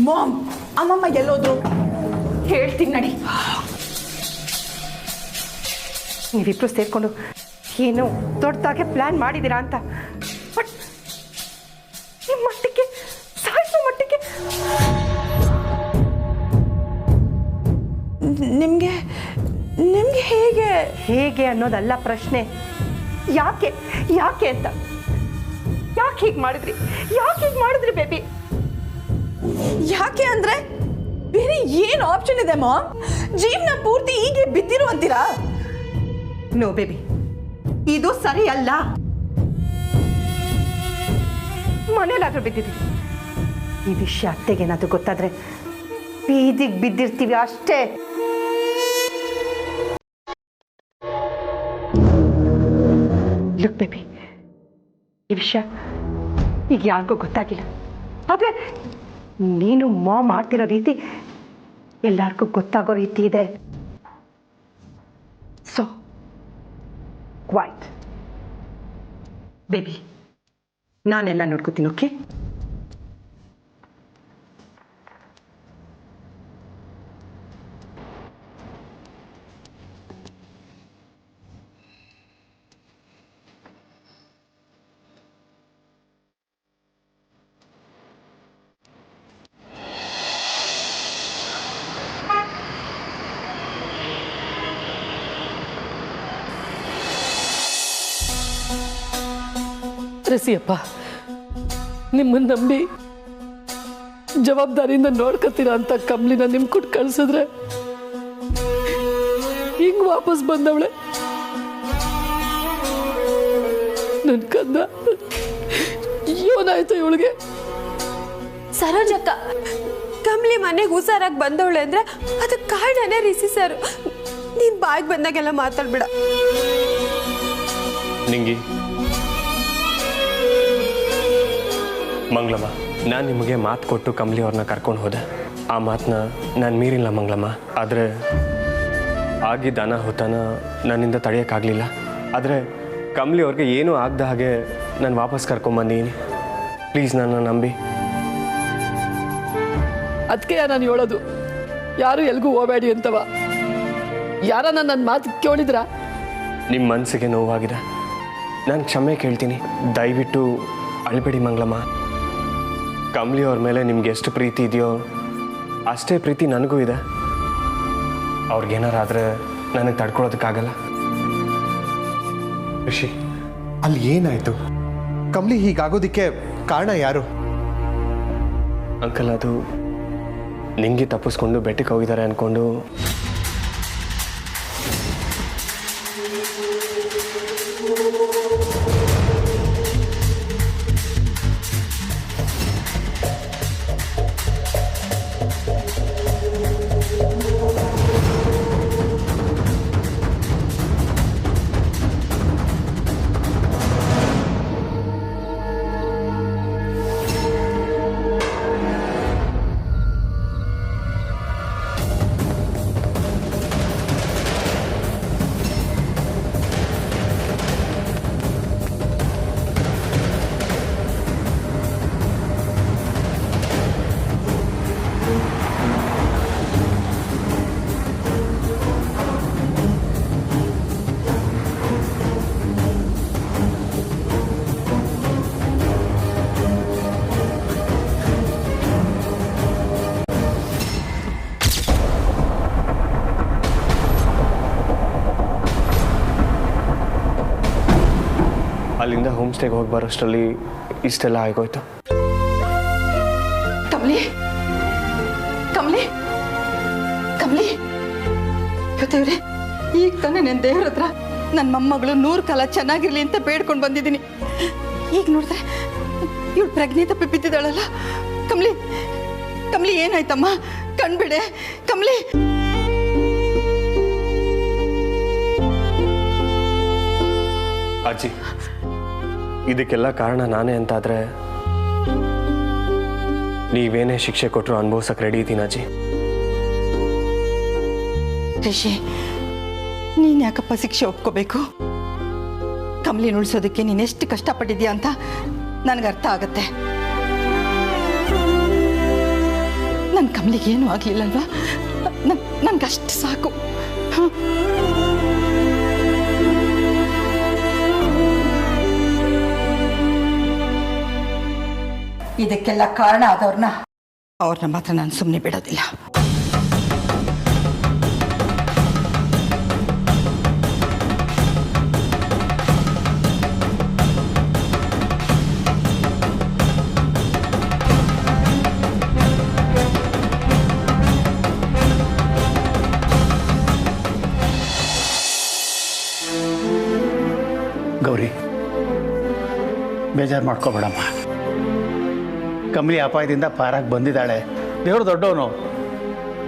Ma'am, ಅಮ್ಮಮ್ಮ ಎಲ್ಲೋದ್ರು? ಹೇಳ್ತೀನಿ ನಡಿ. ನೀವಿಬ್ರು ಸೇರ್ಕೊಂಡು ಏನೋ ದೊಡ್ಡದಾಗೆ ಪ್ಲಾನ್ ಮಾಡಿದ್ದೀರಾ ಅಂತ. ಬಟ್ ನಿಮ್ಮ ಮಟ್ಟಕ್ಕೆ, ಸಾಯಿಸೋ ಮಟ್ಟಕ್ಕೆ ನಿಮಗೆ ಹೇಗೆ ಹೇಗೆ ಅನ್ನೋದಲ್ಲ ಪ್ರಶ್ನೆ. ಯಾಕೆ ಯಾಕೆ ಅಂತ. ಯಾಕೆ ಹೀಗೆ ಮಾಡಿದ್ರಿ ಬೇಬಿ? ಯಾಕೆ ಅಂದ್ರೆ ಬೇರೆ ಏನು ಆಪ್ಷನ್ ಇದೆ ಮಾಮ್? ಜೀವನ ಪೂರ್ತಿ ಹೀಗೆ ಬಿದ್ದಿರು ಅಂತೀರಾ? ನೋ ಬೇಬಿ, ಇದು ಸರಿ ಅಲ್ಲ. ಮನೇಲಾದ್ರೂ ಬಿದ್ದಿದ್ದೀವಿ. ಈ ವಿಷಯ ಅತ್ತೆಗೇನಾದ್ರೂ ಗೊತ್ತಾದ್ರೆ ಬೀದಿಗೆ ಬಿದ್ದಿರ್ತೀವಿ ಅಷ್ಟೇ. ಲುಕ್ ಬೇಬಿ, ಈ ವಿಷಯ ಈಗ ಯಾರಿಗೂ ಗೊತ್ತಾಗಿಲ್ಲ. ಆದರೆ ನೀನು ಮಾಡ್ತಿರೋ ರೀತಿ ಎಲ್ಲರಿಗೂ ಗೊತ್ತಾಗೋ ರೀತಿ ಇದೆ. ಸೊ ಕ್ವೈಟ್ ಬೇಬಿ, ನಾನೆಲ್ಲ ನೋಡ್ಕೋತೀನಿ. ಓಕೆ? ರಸಿಯಪ್ಪ, ನಿಮ್ಮನ್ನು ನಂಬಿ ಜವಾಬ್ದಾರಿಯಿಂದ ನೋಡ್ಕೊತೀರ ಅಂತ ಕಮ್ಲಿನ ನಿಮ್ ಕೊಟ್ಟು ಕಳ್ಸಿದ್ರೆ ಹಿಂಗ್ ವಾಪಸ್ ಬಂದವಳೆ. ನನ್ ಕಂದ ಏನಾಯ್ತು ಇವಳಿಗೆ? ಸರೋಜಕ್ಕ, ಕಮ್ಲಿ ಮನೆಗೆ ಹುಷಾರಾಗಿ ಬಂದವಳೆ ಅಂದ್ರೆ ಅದಕ್ಕೆ ಕಾರಣನೇ ರಿಸಿ ಸರ್. ನೀನ್ ಬಾಯಿಗೆ ಬಂದಾಗೆಲ್ಲ ಮಾತಾಡ್ಬೇಡ. ನಿಂಗಿ, ಮಂಗಳಮ್ಮ, ನಾನು ನಿಮಗೆ ಮಾತು ಕೊಟ್ಟು ಕಮಲಿ ಅವ್ರನ್ನ ಕರ್ಕೊಂಡು ಹೋದೆ. ಆ ಮಾತನ್ನ ನಾನು ಮೀರಿಲ್ಲ ಮಂಗಳಮ್ಮ. ಆದರೆ ಆಗಿದ್ದ ಅನಾಹುತನ ನನ್ನಿಂದ ತಡೆಯೋಕ್ಕಾಗಲಿಲ್ಲ. ಆದರೆ ಕಮಲಿ ಅವ್ರಿಗೆ ಏನೂ ಆಗದ ಹಾಗೆ ನಾನು ವಾಪಸ್ ಕರ್ಕೊಂಬಂದಿದ್ದೀನಿ. ಪ್ಲೀಸ್ ನನ್ನ ನಂಬಿ. ಅದಕ್ಕೆ ನಾನು ಹೇಳೋದು, ಯಾರು ಎಲ್ಗೂ ಹೋಗಬೇಡಿ ಅಂತವ. ಯಾರನ್ನ ನನ್ನ ಮಾತು ಕೇಳಿದ್ರ? ನಿಮ್ಮ ಮನಸ್ಸಿಗೆ ನೋವಾಗಿದೆ, ನಾನು ಕ್ಷಮೆ ಕೇಳ್ತೀನಿ. ದಯವಿಟ್ಟು ಅಳ್ಬೇಡಿ ಮಂಗಳಮ್ಮ. ಕಮಲಿ ಅವ್ರ ಮೇಲೆ ನಿಮ್ಗೆ ಎಷ್ಟು ಪ್ರೀತಿ ಇದೆಯೋ ಅಷ್ಟೇ ಪ್ರೀತಿ ನನಗೂ ಇದೆ. ಅವ್ರಿಗೇನಾರಾದರೆ ನನಗೆ ತಡ್ಕೊಳ್ಳೋದಕ್ಕಾಗಲ್ಲ. ಋಷಿ, ಅಲ್ಲಿ ಏನಾಯ್ತು? ಕಮಲಿ ಹೀಗಾಗೋದಿಕ್ಕೆ ಕಾರಣ ಯಾರು? ಅಂಕಲ್, ಅದು ನಿಂಗೆ ತಪ್ಪಿಸ್ಕೊಂಡು ಬೆಟ್ಟಕ್ಕೆ ಹೋಗಿದ್ದಾರೆ ಅಂದ್ಕೊಂಡು ಅಲ್ಲಿಂದ ಹೋಮ್ ಸ್ಟೇಗೆ ಹೋಗಿ ಬರೋಷ್ಟರಲ್ಲಿ ಇಷ್ಟೆಲ್ಲ ಆಗೋಯ್ತು. ಕಮಲಿ, ಕಮಲಿ, ಕಮಲಿ, ದೇವ್ರೆ, ಈಗ ತಾನೇ ನನ್ನ ದೇವ್ರ ಹತ್ರ ನನ್ನ ಮೊಮ್ಮಗಳು 100 ಕಾಲ ಚೆನ್ನಾಗಿರ್ಲಿ ಅಂತ ಬೇಡ್ಕೊಂಡು ಬಂದಿದ್ದೀನಿ. ಈಗ ನೋಡಿದ್ರೆ ಇವಳು ಪ್ರಜ್ಞೆ ತಪ್ಪಿ ಬಿದ್ದಿದ್ದಾಳಲ್ಲ. ಕಮಲಿ, ಕಮಲಿ, ಏನಾಯ್ತಮ್ಮ? ಕಣ್ಬಿಡೆ ಕಮಲಿ. ಅಜ್ಜಿ, ಇದಕ್ಕೆಲ್ಲ ಕಾರಣ ನಾನೇ ಅಂತಾದರೆ ನೀವೇನೇ ಶಿಕ್ಷೆ ಕೊಟ್ಟರು ಅನುಭವಿಸಕ್ಕೆ ರೆಡಿ ಇದ್ದೀನಿ ಅಜ್ಜಿ. ರಿಷಿ, ನೀನು ಯಾಕಪ್ಪ ಶಿಕ್ಷೆ ಒಪ್ಕೋಬೇಕು? ಕಮಲಿನ ಉಳಿಸೋದಕ್ಕೆ ನೀನೆಷ್ಟು ಕಷ್ಟಪಟ್ಟಿದ್ಯಾ ಅಂತ ನನಗೆ ಅರ್ಥ ಆಗತ್ತೆ. ನನ್ನ ಕಮಲಿಗೆ ಏನೂ ಆಗಲಿಲ್ಲಲ್ವಾ? ನನಗಷ್ಟು ಸಾಕು. ಇದಕ್ಕೆಲ್ಲ ಕಾರಣ ಅವ್ರನ್ನ ಮಾತ್ರ ನಾನು ಸುಮ್ಮನೆ ಬಿಡೋದಿಲ್ಲ. ಗೌರಿ, ಬೇಜಾರು ಮಾಡ್ಕೋಬೇಡಮ್ಮ. ಕಮಲಿ ಅಪಾಯದಿಂದ ಪಾರಾಗಿ ಬಂದಿದ್ದಾಳೆ. ದೇವ್ರು ದೊಡ್ಡವನು,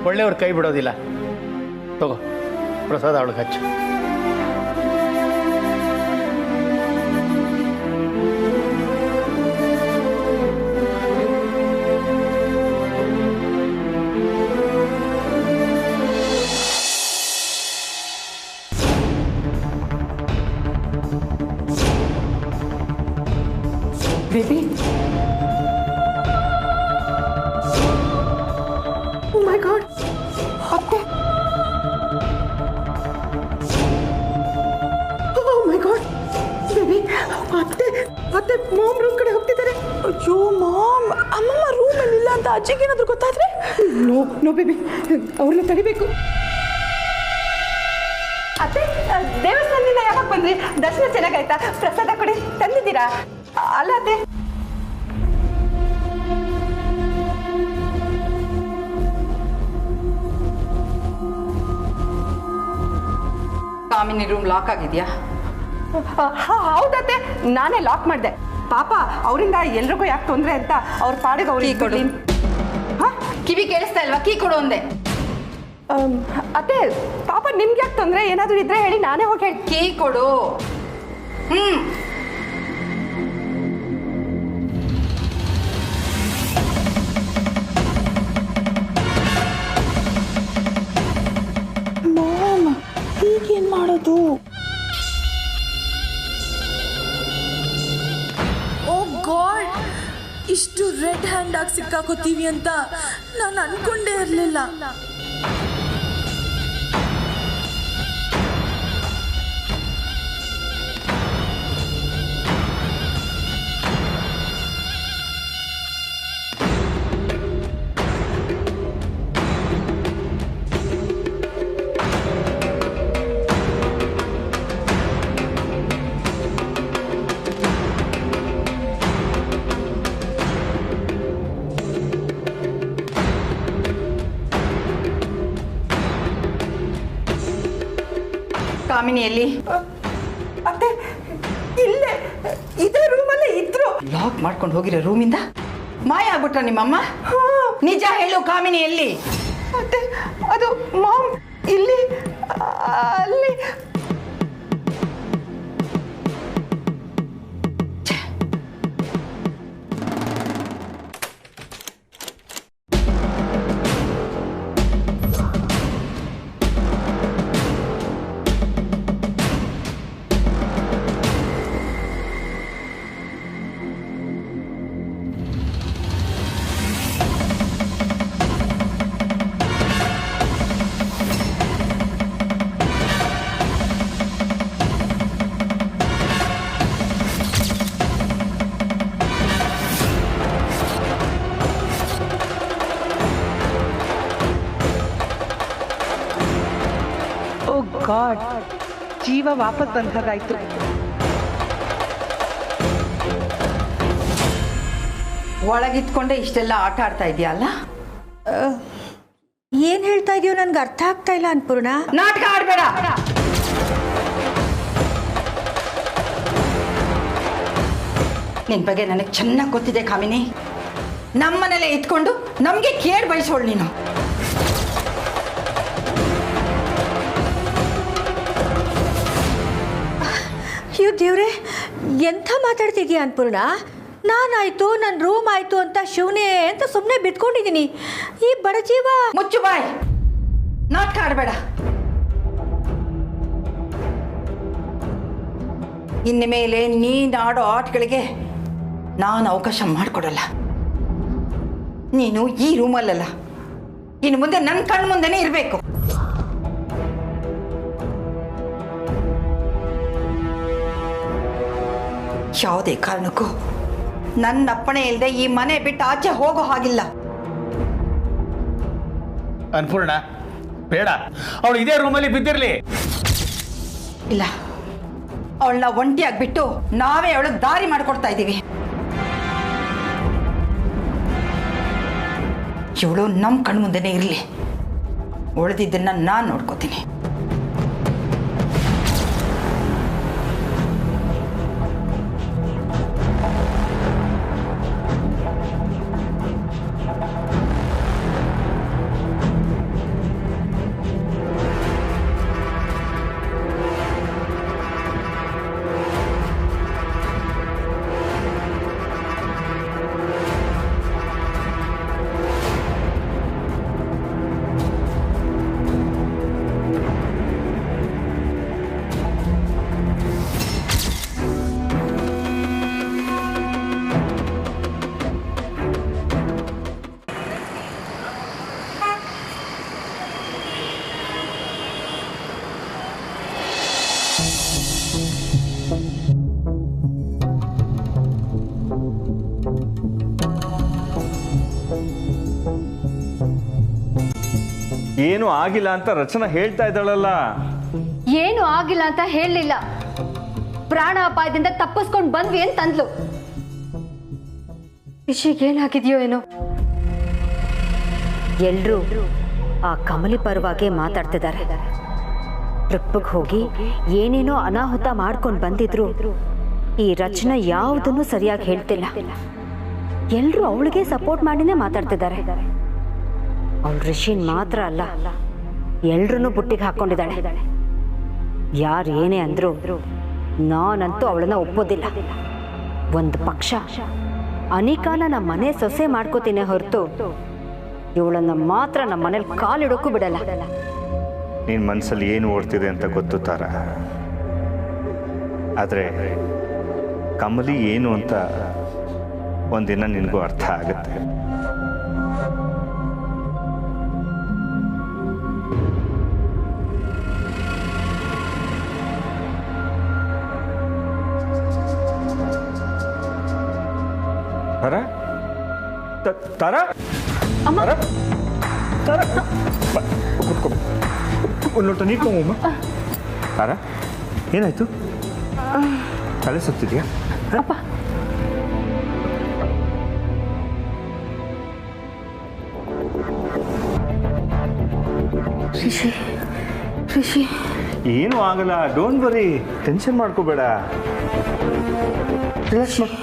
ಒಳ್ಳೆಯವ್ರ ಕೈ ಬಿಡೋದಿಲ್ಲ. ತಗೋ, ಪ್ರಸಾದ ಅವಳಿಗೆ ಹಚ್ಚು. ಬೇಬಿ, ಓ ಮೈ ಗಾಡ್, ಅತ್ತೆ, ಓ ಮೈ ಗಾಡ್ ಬೇಬಿ, ಅತ್ತೆ ಮಾಮ್ ರೂಮ್ ಕಡೆ ಹೋಗ್ತಿದ್ದಾರೆ. ಅಯ್ಯೋ ಮಾಮ್, ಅಮ್ಮಮ್ಮ ರೂಮಲ್ಲಿ ಇಲ್ಲ ಅಂತ ಅಜ್ಜಿಗೆ ಏನಾದರೂ ಗೊತ್ತಾದ್ರೆ? ನೋ ಬೇಬಿ, ಅವ್ರನ್ನ ತಡಿಬೇಕು. ಅತ್ತೆ, ದೇವಸ್ಥಾನದಿಂದ ಯಾವಾಗ ಬಂದ್ರಿ? ದರ್ಶನ ಚೆನ್ನಾಗಾಯ್ತಾ? ಪ್ರಸಾದ ಕೊಡಿ, ತಂದಿದ್ದೀರಾ? ಅಲ್ಲ ಅತ್ತೆ, ಕಾಮಿನಿ ರೂಮ್ ಲಾಕ್ ಆಗಿದೆಯಾ? ಹೌದತ್ತೆ, ನಾನೇ ಲಾಕ್ ಮಾಡಿದೆ. ಪಾಪ ಅವರಿಂದ ಎಲ್ರಿಗೂ ಯಾಕೆ ತೊಂದರೆ ಅಂತ ಅವ್ರ ಪಾಡಿಗೆ ಅವ್ರಿಗೆ ಕೊಡಿ. ಕಿವಿ ಕೇಳಿಸ್ತಾ ಇಲ್ವಾ? ಕೀ ಕೊಡು ಅಂದೆ. ಅತ್ತೆ, ಪಾಪ ನಿಮ್ಗೆ ಯಾಕೆ ತೊಂದರೆ? ಏನಾದರೂ ಇದ್ರೆ ಹೇಳಿ, ನಾನೇ ಹೋಗಿ ಹೇಳಿ. ಕೀ ಕೊಡು. ಈಗೇನ್ ಮಾಡೋದು? ಓ ಗಾಡ್, ಇಷ್ಟು ರೆಡ್ ಹ್ಯಾಂಡ್ ಆಗಿ ಸಿಕ್ಕಾಕೋತೀವಿ ಅಂತ ನಾನು ಅನ್ಕೊಂಡೇ ಇರಲಿಲ್ಲ. ಕಾಮಿನಿಯಲ್ಲಿ ಅತ್ತೆ ಇಲ್ಲೇ ಇದೇ ರೂಮಲ್ಲೇ ಇದ್ರು. ಲಾಕ್ ಮಾಡ್ಕೊಂಡು ಹೋಗಿರೋ ರೂಮಿಂದ ಮಾಯ ಆಗ್ಬಿಟ್ರ ನಿಮ್ಮಮ್ಮ? ನಿಜ ಹೇಳು, ಕಾಮಿನಿಯಲ್ಲಿ? ಅತ್ತೆ, ಅದು ಮಾಮ್ ಇಲ್ಲಿ ಅಲ್ಲಿ. ಗಾಡ್, ಜೀವ ವಾಪಸ್ ಬಂದಾಗಾಯ್ತು. ಒಳಗಿತ್ಕೊಂಡೆ ಇಷ್ಟೆಲ್ಲ ಆಟ ಆಡ್ತಾ ಇದೆಯಲ್ಲ? ಏನ್ ಹೇಳ್ತಾ ಇದೀಯೋ ನನ್ಗೆ ಅರ್ಥ ಆಗ್ತಾ ಇಲ್ಲ ಅನ್ಪೂರ್ಣ. ನಾಟಕ ಆಡ್ಬೇಡ. ನಿನ್ ಬಗ್ಗೆ ನನಗೆ ಚೆನ್ನಾಗಿ ಗೊತ್ತಿದೆ ಕಾಮಿನಿ. ನಮ್ಮನೆಲ್ಲೇ ಇತ್ಕೊಂಡು ನಮ್ಗೆ ಕೇಳಿ ಬಯಸೋಳು ನೀನು. ಅಯ್ಯೋ ದೇವ್ರೆ, ಎಂಥ ಮಾತಾಡ್ತಿದ್ಯಾ ಅನ್ಪೂರ್ಣ? ನಾನಾಯ್ತು, ನನ್ನ ರೂಮ್ ಆಯ್ತು ಅಂತ ಶಿವನೇ ಅಂತ ಸುಮ್ಮನೆ ಬಿದ್ಕೊಂಡಿದ್ದೀನಿ. ಈ ಬಡಜೀವ. ಮುಚ್ಚು ಬಾಯ್, ನಾಟಕ ಆಡಬೇಡ. ಇನ್ನು ಮೇಲೆ ನೀನು ಆಡೋ ಆಟಗಳಿಗೆ ನಾನು ಅವಕಾಶ ಮಾಡಿಕೊಡಲ್ಲ. ನೀನು ಈ ರೂಮಲ್ಲಲ್ಲ, ಇನ್ನು ಮುಂದೆ ನನ್ನ ಕಣ್ಣು ಮುಂದೆನೇ ಇರಬೇಕು. ಯಾವುದೇ ಕಾರಣಕ್ಕೂ ನನ್ನ ಅಪ್ಪಣೆ ಇಲ್ಲದೆ ಈ ಮನೆ ಬಿಟ್ಟು ಆಚೆ ಹೋಗೋ ಹಾಗಿಲ್ಲ. ಅನ್ಪೂರ್ಣ ಬೇಡ, ಅವಳು ಇದೇ ರೂಮಲ್ಲಿ ಬಿದ್ದಿರ್ಲಿ. ಇಲ್ಲ, ಅವಳನ್ನ ಒಂಟಿಯಾಗ್ಬಿಟ್ಟು ನಾವೇ ಅವಳು ದಾರಿ ಮಾಡಿಕೊಡ್ತಾ ಇದ್ದೀವಿ. ಇವಳು ನಮ್ಮ ಕಣ್ಣು ಮುಂದೆನೇ ಇರಲಿ, ಉಳಿದಿದ್ದನ್ನ ನಾನು ನೋಡ್ಕೋತೀನಿ. ಏನು ಆಗಿಲ್ಲ ಅಂತ ರಚನಾ ಹೇಳ್ತಾ ಇದ್ದಾಳಲ್ಲ. ಏನು ಆಗಿಲ್ಲ ಅಂತ ಹೇಳಲಿಲ್ಲ, ಪ್ರಾಣ ಅಪಾಯದಿಂದ ತಪ್ಪಿಸ್ಕೊಂಡು ಬಂದ್ವಿ ಅಂತಂದ್ಲು. ಏನಾಗಿದೆಯೋ ಏನೋ. ಎಲ್ರೂ ಆ ಕಮಲಿ ಪರವಾಗಿ ಮಾತಾಡ್ತಿದ್ದಾರೆ. ಟ್ರಿಪ್ಪಿಗೆ ಹೋಗಿ ಏನೇನೋ ಅನಾಹುತ ಮಾಡ್ಕೊಂಡು ಬಂದಿದ್ರು ಈ ರಚನಾ ಯಾವುದನ್ನು ಸರಿಯಾಗಿ ಹೇಳ್ತಿಲ್ಲ. ಎಲ್ರೂ ಅವಳಿಗೆ ಸಪೋರ್ಟ್ ಮಾಡಿನೇ ಮಾತಾಡ್ತಿದ್ದಾರೆ. ಅವಳು ರಿಷಿನ್ ಮಾತ್ರ ಅಲ್ಲ, ಎಲ್ರೂ ಬುಟ್ಟಿಗೆ ಹಾಕೊಂಡಿದ್ದಾಳೆ. ಯಾರು ಏನೇ ಅಂದ್ರು ನಾನಂತೂ ಅವಳನ್ನ ಒಪ್ಪೋದಿಲ್ಲ. ಒಂದು ಪಕ್ಷ ಅನಿಕಾನ ನಮ್ಮ ಮನೆ ಸೊಸೆ ಮಾಡ್ಕೋತೀನಿ ಹೊರತು ಇವಳನ್ನ ಮಾತ್ರ ನಮ್ಮ ಮನೇಲಿ ಕಾಲಿಡೋಕ್ಕೂ ಬಿಡಲ್ಲ. ನಿನ್ನ ಮನಸ್ಸಲ್ಲಿ ಏನು ಓಡ್ತಿದೆ ಅಂತ ಗೊತ್ತು ತಾರ, ಆದರೆ ಕಮಲಿ ಏನು ಅಂತ ಒಂದಿನ ನಿನಗೂ ಅರ್ಥ ಆಗುತ್ತೆ. ತಾರ ಒಂದು ಲೋಟ ನೀರು ತಗೊಂಬ. ತಾರ ಏನಾಯ್ತು? ತಲೆ ಸುತ್ತಿದ್ಯಾ? ರಿಷಿ ಏನು ಆಗಲ್ಲ, ಡೋಂಟ್ ವರಿ, ಟೆನ್ಷನ್ ಮಾಡ್ಕೋಬೇಡ. ರಿಲ್ಯಾಕ್ಸ್ ಮಾಡು.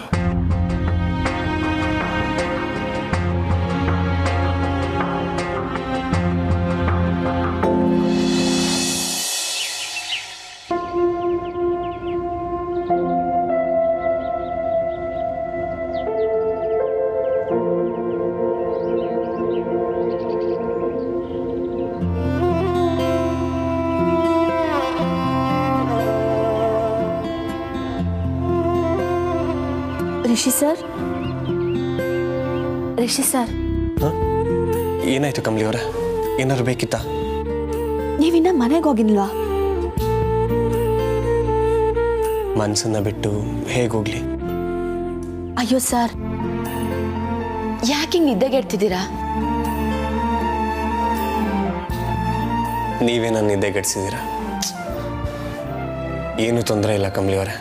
ರಿಷಿ ಸರ್, ಏನಾಯ್ತು ಕಮಲಿ ಅವರ? ಏನಾದ್ರು ಬೇಕಿತ್ತಾ? ನೀವಿನ್ನ ಮನೆಗೆ ಹೋಗಿಲ್ವಾ? ಮನಸ್ಸನ್ನ ಬಿಟ್ಟು ಹೇಗೋಗ್ಲಿ? ಅಯ್ಯೋ ಸರ್, ಯಾಕೆ ನಿದ್ದೆಗೆಡ್ತಿದ್ದೀರಾ? ನೀವೇ ನನ್ನ ನಿದ್ದೆಗೆಡ್ಸಿದ್ದೀರಾ. ಏನು ತೊಂದರೆ ಇಲ್ಲ ಕಮಲಿ ಅವರೇ,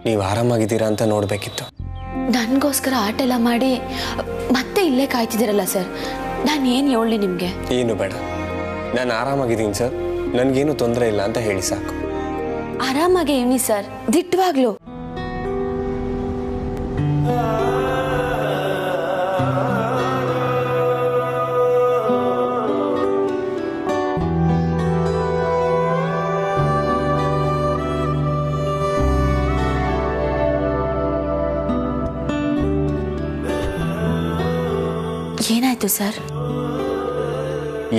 ನೀವು ಆರಾಮಾಗಿದ್ದೀರಾ ಅಂತ ನೋಡಬೇಕಿತ್ತು. ನನಗೋಸ್ಕರ ಆಟ ಎಲ್ಲ ಮಾಡಿ ಮತ್ತೆ ಇಲ್ಲೇ ಕಾಯ್ತಿದ್ದೀರಲ್ಲ ಸರ್, ನಾನು ಏನು ಹೇಳಲಿ ನಿಮಗೆ? ಏನು ಬೇಡ, ನಾನು ಆರಾಮಾಗಿದ್ದೀನಿ ಸರ್, ನನಗೇನು ತೊಂದರೆ ಇಲ್ಲ ಅಂತ ಹೇಳಿ ಸಾಕು. ಆರಾಮಾಗೆ ಇವ್ನಿ ಸರ್, ದಿಟ್ಟವಾಗ್ಲು. ಏನಾಯ್ತು ಸರ್?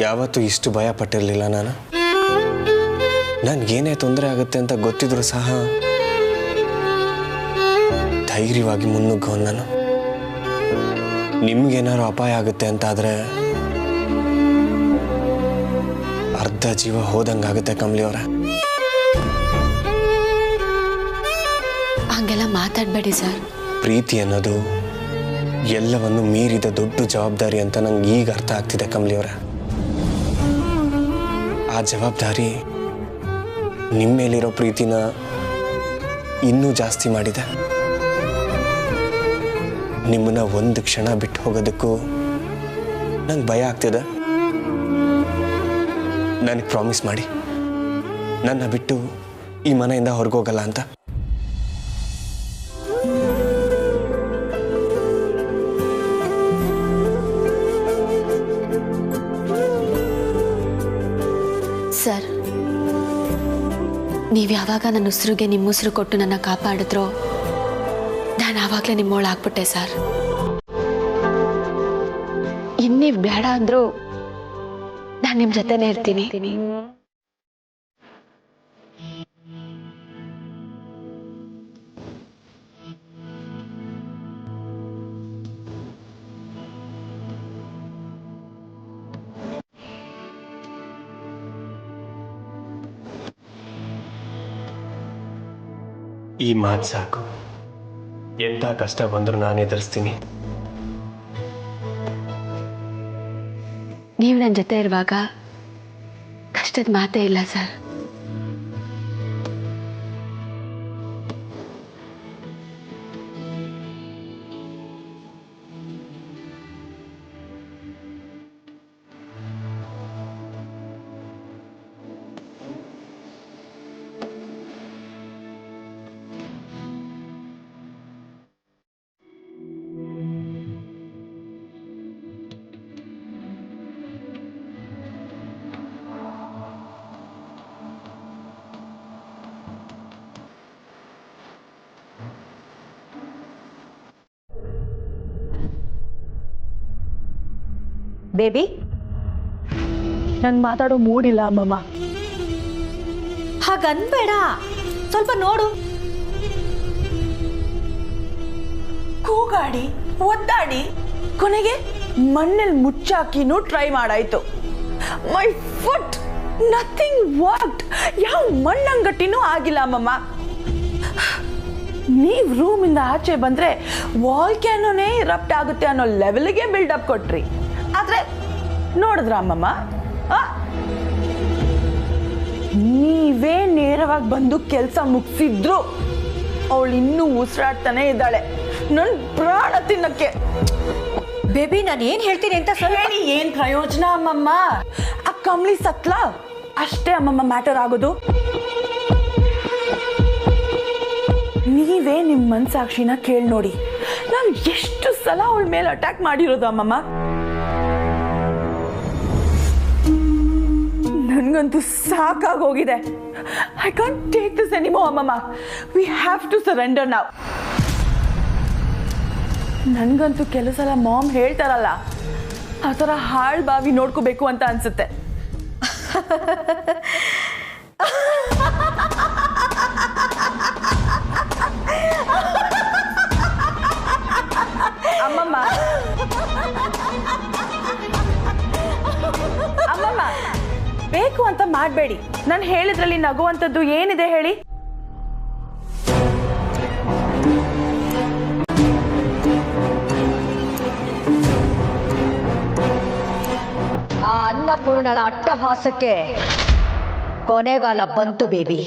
ಯಾವತ್ತೂ ಇಷ್ಟು ಭಯ ಪಟ್ಟಿರಲಿಲ್ಲ ನಾನು. ನನಗೇನೇ ತೊಂದರೆ ಆಗುತ್ತೆ ಅಂತ ಗೊತ್ತಿದ್ರು ಸಹ ಧೈರ್ಯವಾಗಿ ಮುನ್ನುಗ್ಗೋ ನಾನು. ನಿಮ್ಗೇನಾದ್ರು ಅಪಾಯ ಆಗುತ್ತೆ ಅಂತಾದರೆ ಅರ್ಧ ಜೀವ ಹೋದಂಗಾಗುತ್ತೆ ಕಮಲಿ ಅವರ. ಹಂಗೆಲ್ಲ ಮಾತಾಡಬೇಡಿ ಸರ್. ಪ್ರೀತಿ ಅನ್ನೋದು ಎಲ್ಲವನ್ನು ಮೀರಿದ ದೊಡ್ಡ ಜವಾಬ್ದಾರಿ ಅಂತ ನಂಗೆ ಈಗ ಅರ್ಥ ಆಗ್ತಿದೆ ಕಮಲಿ ಅವರ. ಆ ಜವಾಬ್ದಾರಿ ನಿಮ್ಮ ಮೇಲಿರೋ ಪ್ರೀತಿನ ಇನ್ನೂ ಜಾಸ್ತಿ ಮಾಡಿದೆ. ನಿಮ್ಮನ್ನ ಒಂದು ಕ್ಷಣ ಬಿಟ್ಟು ಹೋಗೋದಕ್ಕೂ ನಂಗೆ ಭಯ ಆಗ್ತಿದೆ. ನನಗೆ ಪ್ರಾಮಿಸ್ ಮಾಡಿ ನನ್ನ ಬಿಟ್ಟು ಈ ಮನೆಯಿಂದ ಹೊರಗೋಗಲ್ಲ ಅಂತ. ಸರ್, ನೀವು ಯಾವಾಗ ನನ್ನ ಉಸಿರಿಗೆ ನಿಮ್ಮ ಉಸಿರು ಕೊಟ್ಟು ನನ್ನ ಕಾಪಾಡಿದ್ರೋ ನಾನು ಆವಾಗಲೇ ನಿಮ್ಮೋಳಾಗ್ಬಿಟ್ಟೆ ಸರ್. ಇನ್ನೀವ್ ಬೇಡ ಅಂದ್ರು ನಾನು ನಿಮ್ಮ ಜೊತೆನೇ ಇರ್ತೀನಿ. ಈ ಮಾತು ಸಾಕು. ಎಂಥ ಕಷ್ಟ ಬಂದರೂ ನಾನು ಎದುರಿಸ್ತೀನಿ. ನೀವು ನನ್ನ ಜೊತೆ ಇರುವಾಗ ಕಷ್ಟದ ಮಾತೇ ಇಲ್ಲ ಸರ್. ಬೇಬಿ, ನಂಗೆ ಮಾತಾಡೋ ಮೂಡಿಲ್ಲ ಅಮ್ಮಮ್ಮ. ಹಾಗನ್ಬೇಡ, ಸ್ವಲ್ಪ ನೋಡು. ಕೂಗಾಡಿ ಒದ್ದಾಡಿ ಕೊನೆಗೆ ಮಣ್ಣಲ್ಲಿ ಮುಚ್ಚಾಕಿನೂ ಟ್ರೈ ಮಾಡಾಯ್ತು. My foot nothing worked. ಯಾವ ಮಣ್ಣಂಗಟ್ಟಿನೂ ಆಗಿಲ್ಲ ಅಮ್ಮಮ್ಮ. ನೀವು ರೂಮಿಂದ ಆಚೆ ಬಂದ್ರೆ ವಾಲ್ಕ್ಯಾನೋನೇ ರಪ್ಟ್ ಆಗುತ್ತೆ ಅನ್ನೋ ಲೆವೆಲ್ಗೆ ಬಿಲ್ಡಪ್ ಕೊಟ್ರಿ. ಆದ್ರೆ ನೋಡಿದ್ರ ಅಮ್ಮಮ್ಮ, ನೀವೇ ನೇರವಾಗಿ ಬಂದು ಕೆಲಸ ಮುಗಿಸಿದ್ರು ಅವಳು ಇನ್ನೂ ಉಸಿರಾಡ್ತಾನೆ ಇದ್ದಾಳೆ ನನ್ ಪ್ರಾಣ ತಿನ್ನಕ್ಕೆ. ಬೇಬಿ, ನಾನು ಏನ್ ಹೇಳ್ತೀನಿ ಅಂತ ಹೇಳಿ ಏನ್ ಪ್ರಯೋಜನ ಅಮ್ಮಮ್ಮ? ಆ ಕಮ್ಲಿ ಸತ್ಲ ಅಷ್ಟೇ ಅಮ್ಮಮ್ಮ ಮ್ಯಾಟರ್ ಆಗೋದು. ನೀವೇ ನಿಮ್ ಮನ್ಸಾಕ್ಷಿನ ಕೇಳಿ ನೋಡಿ, ನಾನು ಎಷ್ಟು ಸಲ ಅವಳ ಮೇಲೆ ಅಟ್ಯಾಕ್ ಮಾಡಿರೋದು ಅಮ್ಮಮ್ಮ. ನನ್ಗಂತೂ ಸಾಕಾಗೋಗಿದೆ. I can't take this anymore ಅಮ್ಮಮ್ಮ. ವಿ ಹ್ಯಾವ್ ಟು ಸರೆಂಡರ್ ನಾವ್. ನನ್ಗಂತೂ ಕೆಲವು ಸಲ ಮಾಮ್ ಹೇಳ್ತಾರಲ್ಲ, ಆ ಥರ ಹಾಳ್ ಬಾವಿ ನೋಡ್ಕೋಬೇಕು ಅಂತ ಅನ್ಸುತ್ತೆ. ಅಮ್ಮಮ್ಮ ಅಮ್ಮಮ್ಮ, ಬೇಕು ಅಂತ ಮಾಡಬೇಡಿ. ನಾನು ಹೇಳಿದ್ರಲ್ಲಿ ನಗುವಂಥದ್ದು ಏನಿದೆ ಹೇಳಿ? ಆ ಅನ್ನಪೂರ್ಣನ ಅಟ್ಟಹಾಸಕ್ಕೆ ಕೊನೆಗಾಲ ಬಂತು ಬೇಬಿ.